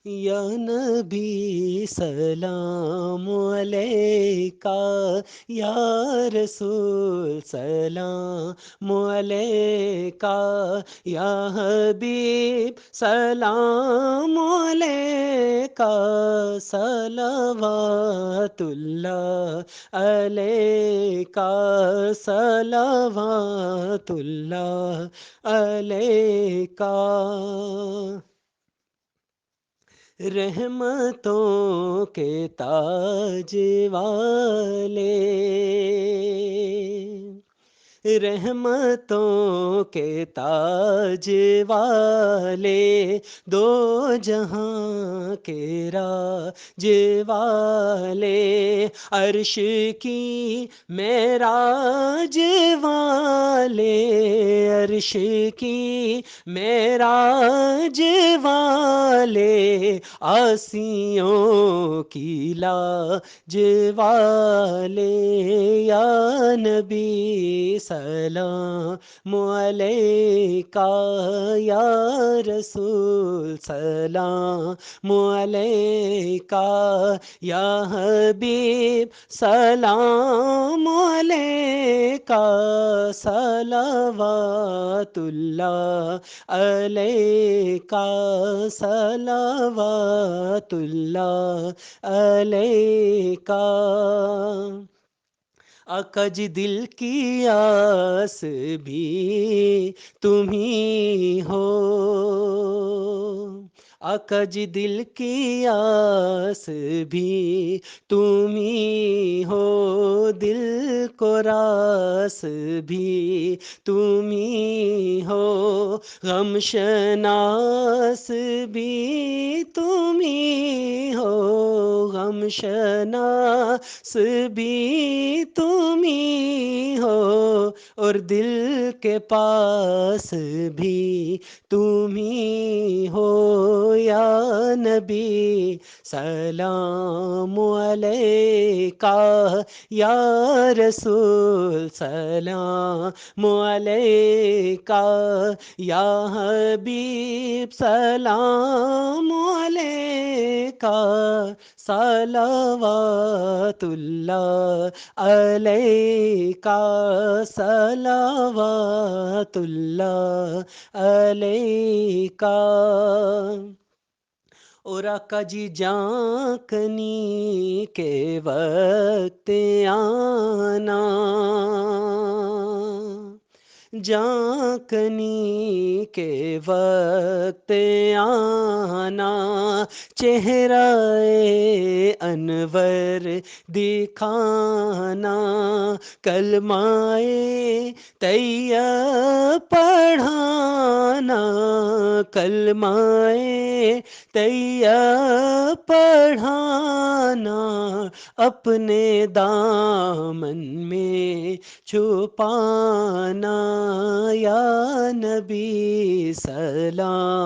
یا نبی سلام علیکہ، یا رسول سلام علیکہ، یا حبیب سلام علیکہ، صلوات اللہ علیکہ، صلوات اللہ علیکہ۔ رحمتوں کے تاج والے، رحمتوں کے تاج والے، دو جہاں کے راج والے، عرش کی معراج والے، عرش کی معراج والے، آسیوں کی لاج والے، یا نبی سلام علیکہ، یا رسول سلام علیکہ، یا حبیب سلام علیکہ، صلوات اللہ علیکہ، صلوات اللہ علیکہ۔ آقا جی دل کی آس بھی تمہیں ہو، آقا جی دل کی آس بھی تمہیں ہو، دل کو راس بھی تمہیں ہو، غم شناس بھی تمہیں ہو، غم شناس بھی تمہیں ہو، اور دل کے پاس بھی تمہیں ہو، یا نبی سلام علیکہ، یا رسول سلام علیکہ، یا حبیب سلام علیکہ، صلوات اللہ علیکہ، صلوات اللہ علیکہ۔ اور آقا جی جھانکنے کے وقت آنا، جھانکنے کے وقت آنا، چہرہ انور دکھانا، کلمہ طیب پڑھانا، کلمہ طیب پڑھانا، اپنے دامن میں چھپانا، یا نبی سلام